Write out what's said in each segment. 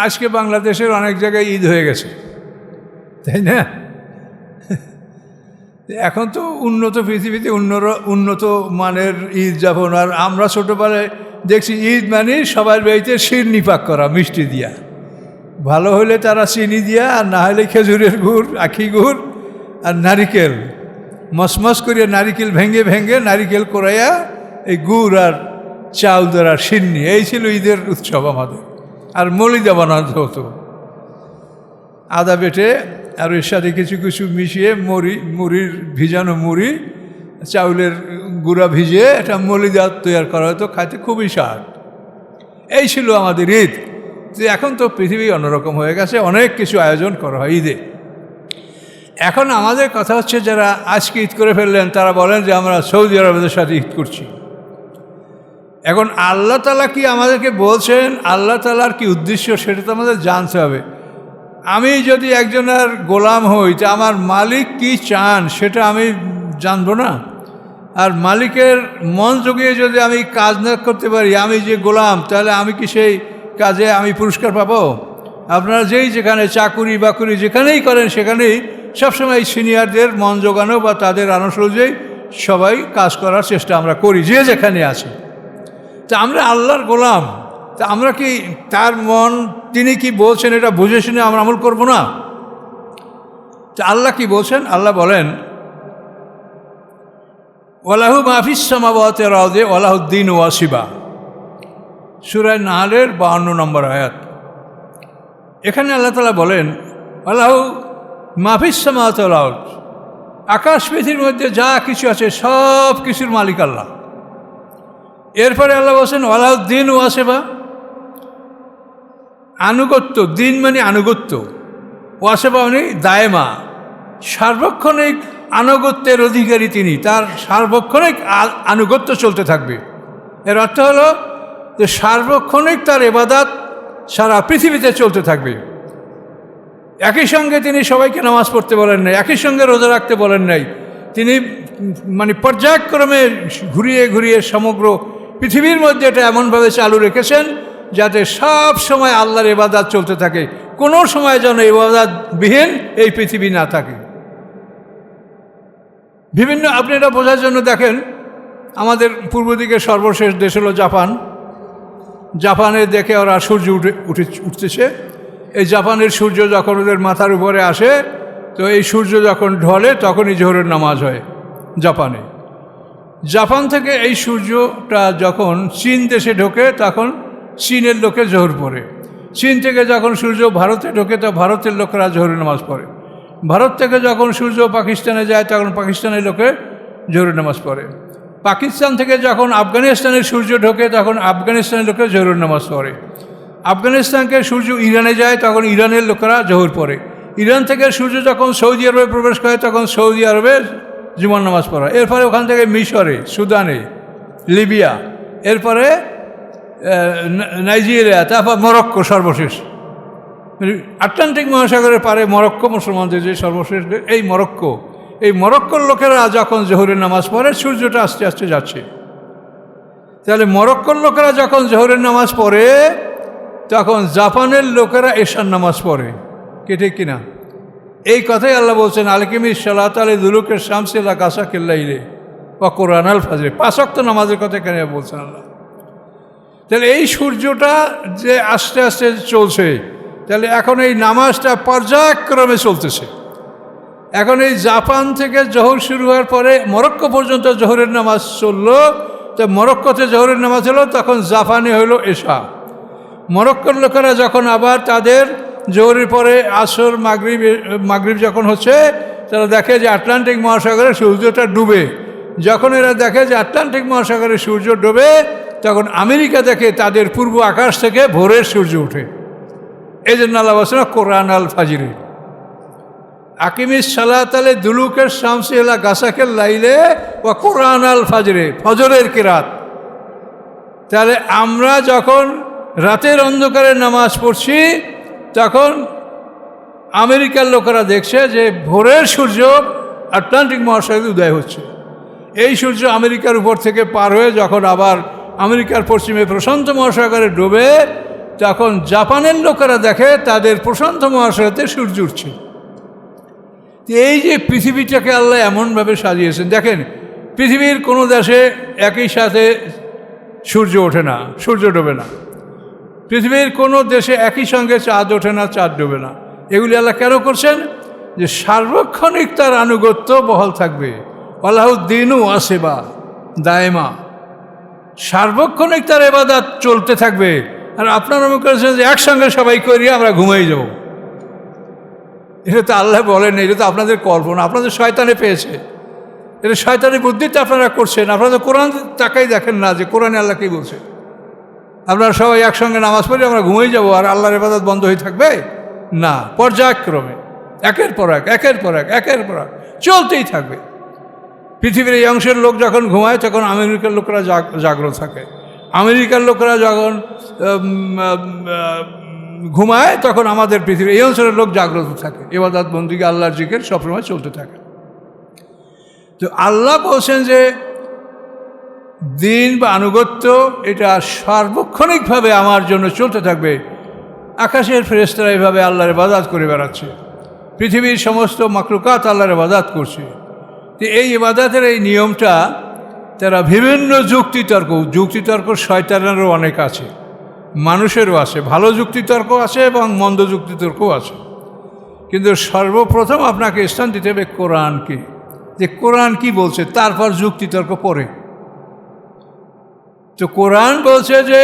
আজকে বাংলাদেশের অনেক জায়গায় ঈদ হয়ে গেছে, তাই না? এখন তো উন্নত পৃথিবীতে উন্নত মানের ঈদ যাপন। আর আমরা ছোটোবেলায় দেখছি ঈদ মানে সবার বাড়িতে শিরনি পাক করা মিষ্টি দিয়া, ভালো হলে তারা চিনি দিয়া, আর না হলে খেজুরের গুড়, আখি গুড় আর নারিকেল, মসমস করিয়া নারিকেল ভেঙে ভেঙে নারিকেল করাইয়া এই গুড় আর চাউল দ্বারা শিরনি, এই ছিল ঈদের উৎসব আমাদের। আর মলিদা বানাতে হতো, আদা বেটে আর এর সাথে কিছু কিছু মিশিয়ে মুড়ির ভিজানো মুড়ি, চাউলের গুঁড়া ভিজিয়ে এটা মলিদা তৈরি করা হতো, খাইতে খুবই স্বাদ। এই ছিল আমাদের ঈদ। যে এখন তো পৃথিবী অন্যরকম হয়ে গেছে, অনেক কিছু আয়োজন করা হয় ঈদে। এখন আমাদের কথা হচ্ছে, যারা আজকে ঈদ করে ফেললেন তারা বলেন যে আমরা সৌদি আরবের সাথে ঈদ করছি। এখন আল্লাহ তাআলা কি আমাদেরকে বলছেন, আল্লাহ তাআলার কি উদ্দেশ্য, সেটা তো আমাদের জানতে হবে। আমি যদি একজনের গোলাম হই, তা আমার মালিক কি চান সেটা আমি জানবো না? আর মালিকের মন জুগিয়ে যদি আমি কাজ না করতে পারি, আমি যে গোলাম, তাহলে আমি কি সেই কাজে আমি পুরস্কার পাবো? আপনারা যেখানে চাকুরি বাকুরি যেখানেই করেন, সেখানেই সবসময় সিনিয়রদের মন জোগানো বা তাদের অনুযায়ী সবাই কাজ করার চেষ্টা আমরা করি, যে যেখানে আছে। তা আমরা আল্লাহর গোলাম, তা আমরা কি তার মন তিনি কি বলছেন এটা বুঝে শুনে আমরা আমল করব না? তা আল্লাহ কি বলছেন? আল্লাহ বলেন, ওয়ালাহু মাফিস সামাওয়াতি ওয়াল আরদি ওয়ালাহুদ্দিন ওয়াসিবা, সূরা নাহলের 52 নম্বর আয়াত। এখানে আল্লাহ তাআলা বলেন, ওয়ালাহু মাফিস সামাওয়াতি ওয়াল আরদি, আকাশ পৃথিবীর মধ্যে যা কিছু আছে সব কিছুর মালিক আল্লাহ। এরপরে আল্লাহ বলছেন ওয়ালাহুদ্দিন ওয়াসিবা, আনুগত্য, দিন মানে আনুগত্য, ওয়াসিবা মানে দায়মা, সার্বক্ষণিক আনুগত্যের অধিকারী তিনি, তার সার্বক্ষণিক আনুগত্য চলতে থাকবে। এর অর্থ হলো যে সার্বক্ষণিক তার ইবাদত সারা পৃথিবীতে চলতে থাকবে। একই সঙ্গে তিনি সবাইকে নামাজ পড়তে বলেন নাই, একই সঙ্গে রোজা রাখতে বলেন নাই। তিনি মানে পর্যায়ক্রমে ঘুরিয়ে ঘুরিয়ে সমগ্র পৃথিবীর মধ্যে এটা এমনভাবে চালু রেখেছেন যাতে সব সময় আল্লাহর ইবাদত চলতে থাকে, কোনো সময় যেন ইবাদতবিহীন এই পৃথিবী না থাকে। বিভিন্ন আপনি এটা বোঝার জন্য দেখেন, আমাদের পূর্ব দিকে সর্বশেষ দেশ হলো জাপান। জাপানে দেখে ওরা সূর্য উঠতেছে। এই জাপানের সূর্য যখন ওদের মাথার উপরে আসে, তো এই সূর্য যখন ঢলে তখনই জোহরের নামাজ হয় জাপানে। জাপান থেকে এই সূর্যটা যখন চীন দেশে ঢোকে, তখন চীনের লোকে জোহর পড়ে। চীন থেকে যখন সূর্য ভারতে ঢোকে, তো ভারতের লোকেরা জোহরের নামাজ পড়ে। ভারত থেকে যখন সূর্য পাকিস্তানে যায়, তখন পাকিস্তানের লোকে জোহরের নামাজ পড়ে। পাকিস্তান থেকে যখন আফগানিস্তানের সূর্য ঢোকে, তখন আফগানিস্তানের লোকে জোহরের নামাজ পড়ে। আফগানিস্তানকে সূর্য ইরানে যায়, তখন ইরানের লোকেরা জোহর পড়ে। ইরান থেকে সূর্য যখন সৌদি আরবে প্রবেশ করে, তখন সৌদি আরবে জুমার নামাজ পড়া। এরপরে ওখান থেকে মিশরে, সুদানে, লিবিয়া, এরপরে নাইজেরিয়া, তারপর মরক্কো সর্বশেষ। আটলান্টিক মহাসাগরের পারে মরক্কো মুসলমানদের যে সর্বশেষ, এই মরক্কোর লোকেরা যখন জোহরের নামাজ পড়ে, সূর্যটা আস্তে আস্তে যাচ্ছে। তাহলে মরক্কোর লোকেরা যখন জোহরের নামাজ পড়ে, তখন জাপানের লোকেরা এশার নামাজ পড়ে। কে ঠিক কিনা? এই কথাই আল্লাহ বলছেন, আলকিমিস সালাত আলি দুলুকের শামসিলা গাছা কেল্লাইলে বা কোরআন আল ফাজরে, 5 ওয়াক্ত নামাজের কথা কেন বলছেন আল্লাহ? তাহলে এই সূর্যটা যে আস্তে আস্তে চলছে, তাহলে এখন এই নামাজটা পর্যায়ক্রমে চলতেছে। এখন এই জাপান থেকে জোহর শুরু হওয়ার পরে মরক্কো পর্যন্ত জোহরের নামাজ চললো। তো মরক্কোতে জোহরের নামাজ হলো, তখন জাপানে হলো এশা। মরক্কোর লোকেরা যখন আবার তাদের জোহরের পরে আসর মাগরিব যখন হচ্ছে, তারা দেখে যে আটলান্টিক মহাসাগরে সূর্যটা ডুবে। যখন এরা দেখে যে আটলান্টিক মহাসাগরে সূর্য ডুবে, তখন আমেরিকা দেখে তাদের পূর্ব আকাশ থেকে ভোরের সূর্য ওঠে। এই জন্য আল্লাহ বলছেন কোরআন আল ফাজরে, আকিমিস সালাত আলি দুলুকের শামসি ইলা গাসাকেল লাইলে ও কোরআন আল ফাজরে, ফজরের কিরাত। তাহলে আমরা যখন রাতের অন্ধকারে নামাজ পড়ছি, তখন আমেরিকার লোকেরা দেখছে যে ভোরের সূর্য আটলান্টিক মহাসাগরে উদয় হচ্ছে। এই সূর্য আমেরিকার উপর থেকে পার হয়ে যখন আবার আমেরিকার পশ্চিমে প্রশান্ত মহাসাগরে ডুবে, তখন জাপানের লোকেরা দেখে তাদের প্রশান্ত মহাসাগরে সূর্য উঠছে। এই যে পৃথিবীটাকে আল্লাহ এমনভাবে সাজিয়েছেন, দেখেন পৃথিবীর কোনো দেশে একই সাথে সূর্য ওঠে না, সূর্য ডোবে না। পৃথিবীর কোনো দেশে একই সঙ্গে চাঁদ ওঠে না, চাঁদ ডোবে না। এগুলি আল্লাহ কেন করছেন? যে সার্বক্ষণিক তার আনুগত্য বহাল থাকবে। আলাউদ্দিনও আসেবা দায়মা, সার্বক্ষণিক তার ইবাদত চলতে থাকবে। আর আপনারা মনে করেছেন যে একসঙ্গে সবাই করিয়ে আমরা ঘুমিয়ে যাব। এটা তো আল্লাহ বলেন, এটা তো আপনাদের কল্পনা, আপনাদের শয়তানে পেয়েছে। এটা শয়তানের বুদ্ধিতে আপনারা করছেন। আপনারা তো কোরআন তাকাই দেখেন না যে কোরআনে আল্লাহ কী বলছে। আপনারা সবাই একসঙ্গে নামাজ পড়ে আমরা ঘুমিয়ে যাব আর আল্লাহর ইবাদত বন্ধ হয়ে থাকবে না। পর্যায়ক্রমে একের পর এক একের পর এক একের পর এক চলতেই থাকবে। পৃথিবীর এই অংশের লোক যখন ঘুমায় তখন আমেরিকার লোকেরা জাগ্রত থাকে, আমেরিকার লোকেরা যখন ঘুমায় তখন আমাদের পৃথিবীর এই অঞ্চলের লোক জাগ্রত থাকে। ইবাদত বন্দেগী আল্লাহর জিকির সবসময় চলতে থাকে। তো আল্লাহ বলছেন যে দিন বা আনুগত্য এটা সার্বক্ষণিকভাবে আমার জন্য চলতে থাকবে। আকাশের ফেরেশতারা এইভাবে আল্লাহর ইবাদত করে বেড়াচ্ছে, পৃথিবীর সমস্ত মাখলুকাত আল্লাহর ইবাদত করছে। তো এই ইবাদতের এই নিয়মটা তারা বিভিন্ন যুক্তিতর্ক শয়তানেরও অনেক আছে, মানুষেরও আছে, ভালো যুক্তিতর্ক আছে এবং মন্দ যুক্তিতর্কও আছে। কিন্তু সর্বপ্রথম আপনাকে স্থান দিতে হবে কোরআনকে, যে কোরআন কি বলছে, তারপর যুক্তিতর্ক পরে। তো কোরআন বলছে যে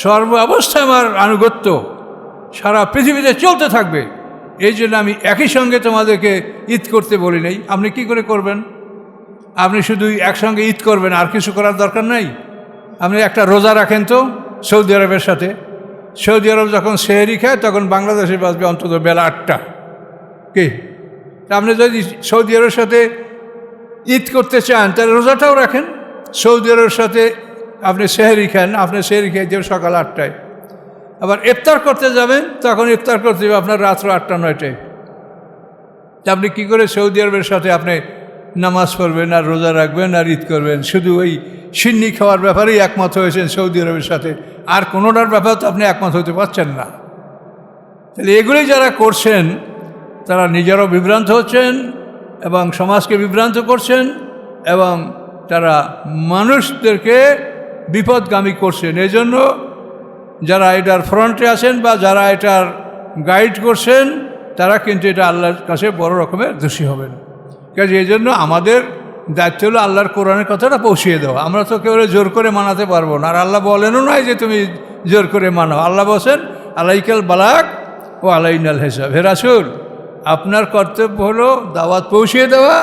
সর্ব অবস্থায় আমার আনুগত্য সারা পৃথিবীতে চলতে থাকবে। এই জন্য আমি একই সঙ্গে তোমাদেরকে ঈদ করতে বলি নাই। আপনি কি করে করবেন? আপনি শুধু একসঙ্গে ঈদ করবেন, আর কিছু করার দরকার নাই। আপনি একটা রোজা রাখেন তো সৌদি আরবের সাথে। সৌদি আরব যখন সেহরি খায় তখন বাংলাদেশে বাজবে অন্তত বেলা 8টা। কি আপনি যদি সৌদি আরবের সাথে ঈদ করতে চান তাহলে রোজাটাও রাখেন। সৌদি আরবের সাথে আপনি সেহরি খান, আপনি সেহরি খেয়ে যাবেন সকাল 8টায়। আবার ইফতার করতে যাবেন তখন ইফতার করতে হবে আপনার রাত্র 8টা 9টায়। আপনি কী করে সৌদি আরবের সাথে আপনি নামাজ পড়বেন আর রোজা রাখবেন আর ঈদ করবেন? শুধু ওই সিন্নি খাওয়ার ব্যাপারেই একমত হয়েছেন সৌদি আরবের সাথে, আর কোনোটার ব্যাপারে তো আপনি একমত হতে পারছেন না। তাহলে এগুলি যারা করছেন তারা নিজেরাও বিভ্রান্ত হচ্ছেন এবং সমাজকে বিভ্রান্ত করছেন এবং তারা মানুষদেরকে বিপদগামী করছেন। এই জন্য যারা এটার ফ্রন্টে আছেন বা যারা এটার গাইড করছেন তারা কিন্তু এটা আল্লাহর কাছে বড় রকমের দোষী হবেন। কাজে এই জন্য আমাদের দায়িত্ব হলো আল্লাহর কোরআনের কথাটা পৌঁছিয়ে দেওয়া। আমরা তো কেউ জোর করে মানাতে পারবো না, আর আল্লাহ বলেনও নয় যে তুমি জোর করে মানো। আল্লাহ বলছেন আলাইকাল বালাগ ও আলাইনাল হিসাব। হে রাসূল, আপনার কর্তব্য হলো দাওয়াত পৌঁছিয়ে দেওয়া,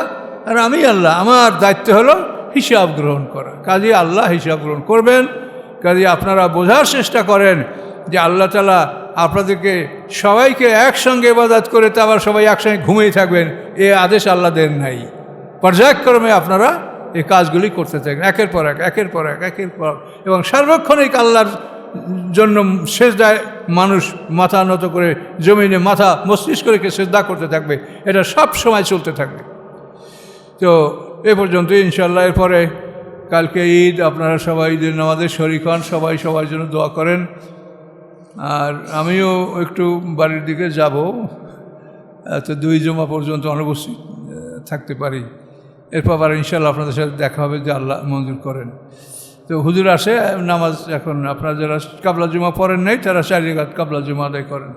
আর আমি আল্লাহ আমার দায়িত্ব হলো হিসাব গ্রহণ করা। কাজে আল্লাহ হিসাব গ্রহণ করবেন। কাজে আপনারা বোঝার চেষ্টা করেন যে আল্লাহ তাআলা আপনাদেরকে সবাইকে একসঙ্গে ইবাদত করে তো আবার সবাই একসঙ্গে ঘুমিয়ে থাকবেন এ আদেশ আল্লাহ দেন নাই। পর্যায়ক্রমে আপনারা এই কাজগুলি করতে থাকেন একের পর এক একের পর এক একের পর, এবং সার্বক্ষণিক আল্লাহর জন্য সেজদায় মানুষ মাথা নত করে জমিনে মাথা মস্তিষ্ক রেখে সেজদা করতে থাকবে। এটা সব সময় চলতে থাকবে। তো এ পর্যন্ত ইনশাআল্লাহ। এরপরে কালকে ঈদ, আপনারা সবাই ঈদের নামাজে শরীক হন, সবাই সবার জন্য দোয়া করেন। আর আমিও একটু বাড়ির দিকে যাব, তো 2 জুমা পর্যন্ত অনুপস্থিত থাকতে পারি। এরপর আবার ইনশাআল্লাহ আপনাদের সাথে দেখা হবে যে আল্লাহ মঞ্জুর করেন। তো হুজুর আসে নামাজ, এখন আপনারা যারা কাবলা জুমা পড়েন নাই তারা 4 রাকাত কাবলা জুমা আদায় করেন।